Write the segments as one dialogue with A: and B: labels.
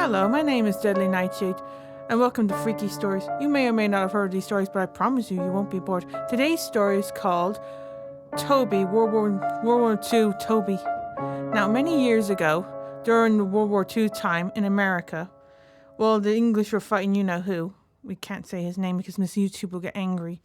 A: Hello, my name is Deadly Nightshade, and welcome to Freaky Stories. You may or may not have heard these stories, but I promise you won't be bored. Today's story is called Toby, World War II Toby. Now, many years ago, during the World War II time in America, well, the English were fighting you-know-who. We can't say his name because Miss YouTube will get angry.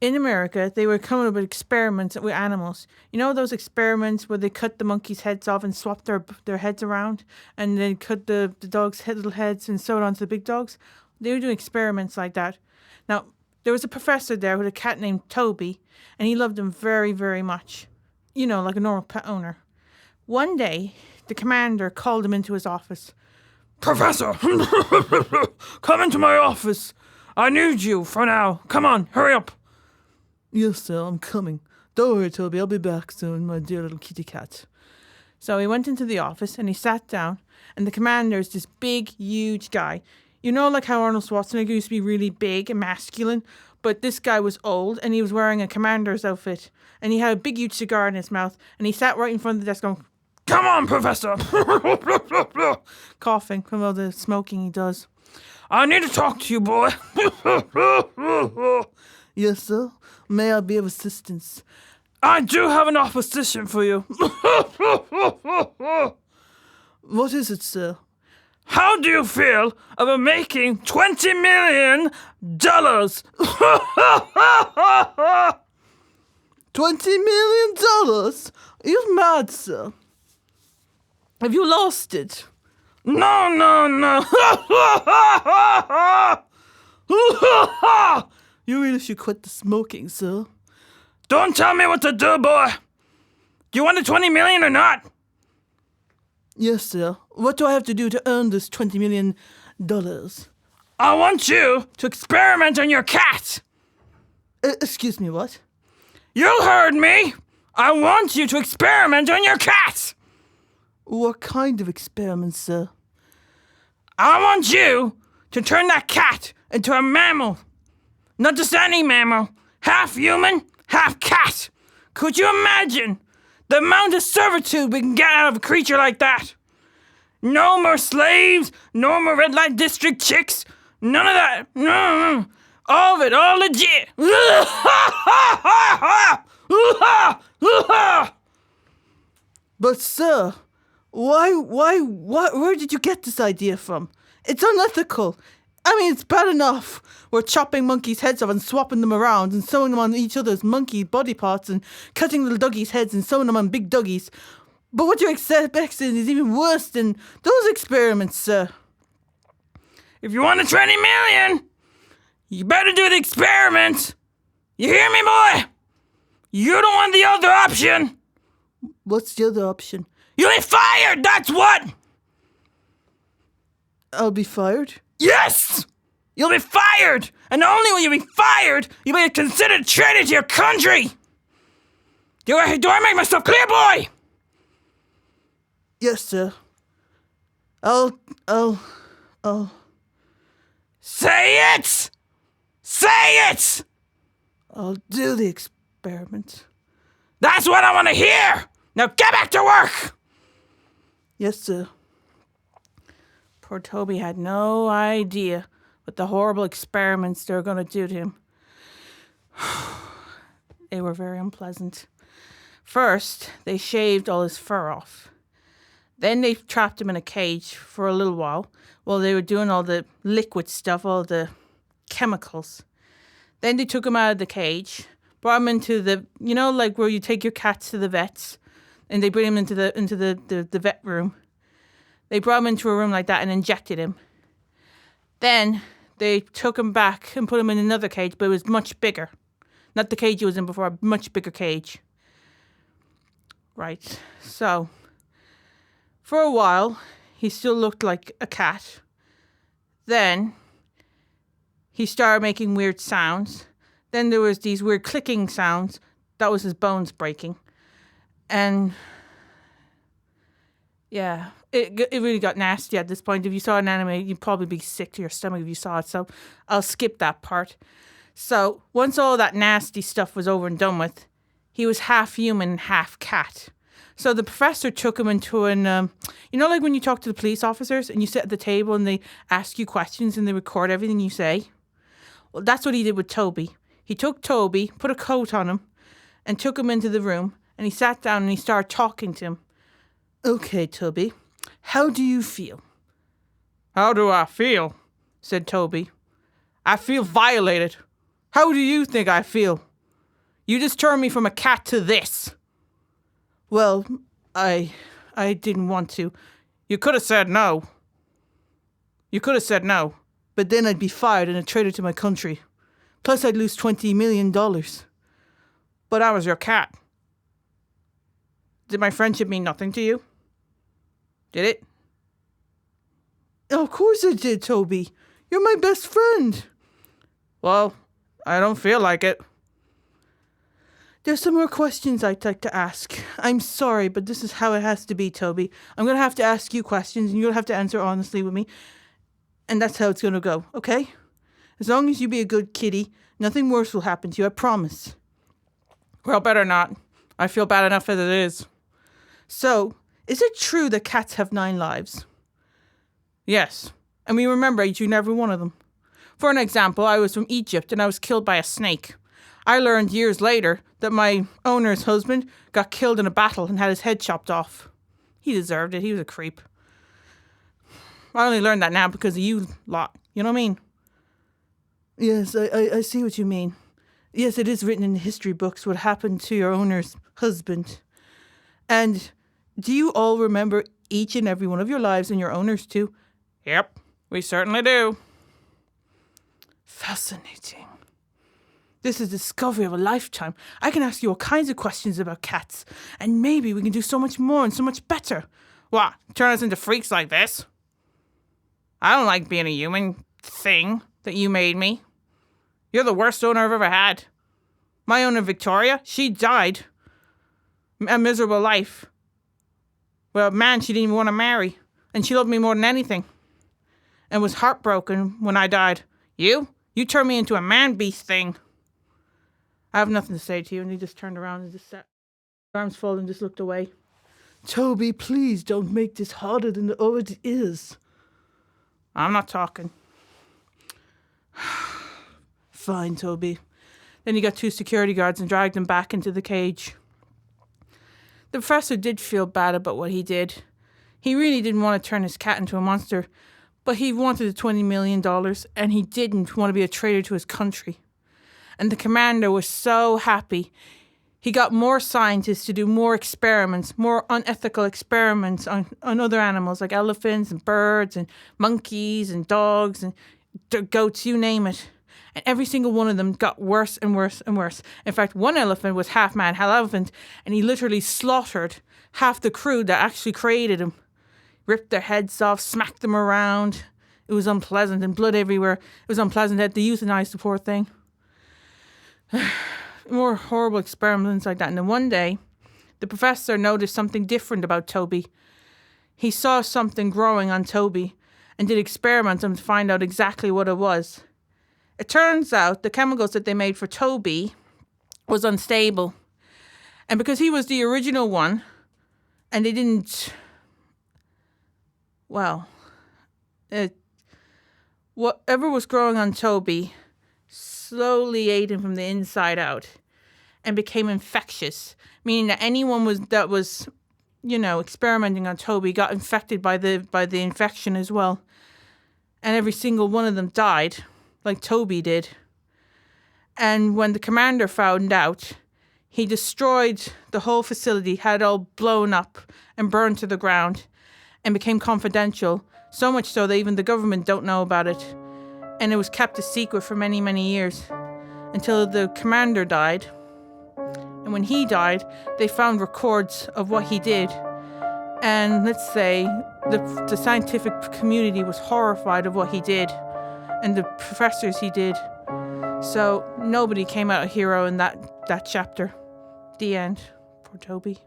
A: In America, they were coming up with experiments with animals. You know those experiments where they cut the monkeys' heads off and swap their heads around? And then cut the dogs' little heads and sew it onto the big dogs? They were doing experiments like that. Now, there was a professor there with a cat named Toby, and he loved him very, very much. You know, like a normal pet owner. One day, the commander called him into his office. "Professor, come into my office. I need you for now. Come on, hurry up." "Yes, sir, I'm coming. Don't worry, Toby, I'll be back soon, my dear little kitty cat." So he went into the office and he sat down, and the commander is this big, huge guy. You know, like how Arnold Schwarzenegger used to be really big and masculine, but this guy was old and he was wearing a commander's outfit, and he had a big, huge cigar in his mouth, and he sat right in front of the desk going, "Come on, Professor!" coughing from all the smoking he does. "I need to talk to you, boy." "Yes, sir. May I be of assistance?" "I do have an opposition for you." "What is it, sir?" "How do you feel about making $20 million? $20 million? Are you mad, sir? Have you lost it?" No. "You really should quit the smoking, sir." "Don't tell me what to do, boy. Do you want the 20 million or not?" "Yes, sir. What do I have to do to earn this $20 million? "I want you to experiment on your cat." Excuse me, what?" "You heard me. I want you to experiment on your cat." "What kind of experiment, sir?" "I want you to turn that cat into a mammal. Not just any mammal. Half human, half cat. Could you imagine the amount of servitude we can get out of a creature like that? No more slaves, no more red light district chicks. None of that. No. All of it, all legit." "But sir, where did you get this idea from? It's unethical. I mean, it's bad enough we're chopping monkeys' heads off and swapping them around and sewing them on each other's monkey body parts and cutting little doggies' heads and sewing them on big doggies. But what you're expecting is even worse than those experiments, sir." "If you want the 20 million, you better do the experiment. You hear me, boy? You don't want the other option." "What's the other option?" "You'll be fired, that's what." "I'll be fired?" "Yes! You'll be fired! And not only will you be fired, you'll be considered a traitor to your country! Do I make myself clear, boy?" "Yes, sir. I'll... Say it! Say it! I'll do the experiment." "That's what I want to hear! Now get back to work!" "Yes, sir." Poor Toby had no idea what the horrible experiments they were going to do to him. They were very unpleasant. First, they shaved all his fur off. Then they trapped him in a cage for a little while they were doing all the liquid stuff, all the chemicals. Then they took him out of the cage, brought him into the, you know, like where you take your cats to the vets, and they bring him into the vet room. They brought him into a room like that and injected him. Then they took him back and put him in another cage, but it was much bigger. Not the cage he was in before, a much bigger cage. Right, so for a while, he still looked like a cat. Then he started making weird sounds. Then there was these weird clicking sounds. That was his bones breaking. And yeah, it really got nasty at this point. If you saw an anime, you'd probably be sick to your stomach if you saw it. So I'll skip that part. So once all that nasty stuff was over and done with, he was half human, half cat. So the professor took him into like when you talk to the police officers and you sit at the table and they ask you questions and they record everything you say? Well, that's what he did with Toby. He took Toby, put a coat on him, and took him into the room, and he sat down and he started talking to him. Okay, Toby, how do you feel? How do I feel? Said Toby. I feel violated. How do you think I feel? You just turned me from a cat to this. Well, I didn't want to. You could have said no. But then I'd be fired and a traitor to my country. Plus I'd lose $20 million. But I was your cat. Did my friendship mean nothing to you? Did it? Of course it did, Toby. You're my best friend. Well, I don't feel like it. There's some more questions I'd like to ask. I'm sorry, but this is how it has to be, Toby. I'm going to have to ask you questions, and you'll have to answer honestly with me. And that's how it's going to go, okay? As long as you be a good kitty, nothing worse will happen to you, I promise. Well, better not. I feel bad enough as it is. So, is it true that cats have 9 lives? Yes, and we remember each and every one of them. For an example, I was from Egypt and I was killed by a snake. I learned years later that my owner's husband got killed in a battle and had his head chopped off. He deserved it. He was a creep. I only learned that now because of you lot. You know what I mean? Yes, I see what you mean. Yes, it is written in the history books what happened to your owner's husband. And do you all remember each and every one of your lives and your owners too? Yep, we certainly do. Fascinating. This is the discovery of a lifetime. I can ask you all kinds of questions about cats, and maybe we can do so much more and so much better. What, turn us into freaks like this? I don't like being a human thing that you made me. You're the worst owner I've ever had. My owner, Victoria, she died. A miserable life. Well, a man she didn't even want to marry. And she loved me more than anything. And was heartbroken when I died. You turned me into a man-beast thing. I have nothing to say to you. And he just turned around and just sat, arms folded and just looked away. Toby, please don't make this harder than it already is. I'm not talking. Fine, Toby. Then he got 2 security guards and dragged him back into the cage. The professor did feel bad about what he did. He really didn't want to turn his cat into a monster, but he wanted the $20 million, and he didn't want to be a traitor to his country. And the commander was so happy. He got more scientists to do more experiments, more unethical experiments on other animals like elephants and birds and monkeys and dogs and goats, you name it. And every single one of them got worse and worse and worse. In fact, one elephant was half man, half elephant, and he literally slaughtered half the crew that actually created him. Ripped their heads off, smacked them around. It was unpleasant, and blood everywhere. It was unpleasant. They had to euthanize the poor thing. More horrible experiments like that. And then one day, the professor noticed something different about Toby. He saw something growing on Toby and did experiments on him to find out exactly what it was. It turns out the chemicals that they made for Toby was unstable. And because he was the original one, and they didn't... whatever was growing on Toby slowly ate him from the inside out and became infectious, meaning that anyone that was experimenting on Toby got infected by the infection as well. And every single one of them died, like Toby did. And when the commander found out, he destroyed the whole facility, had it all blown up and burned to the ground, and became confidential, so much so that even the government don't know about it. And it was kept a secret for many, many years, until the commander died. And when he died, they found records of what he did. And let's say the scientific community was horrified of what he did, and the professors he did. So nobody came out a hero in that chapter. The end. Poor Toby.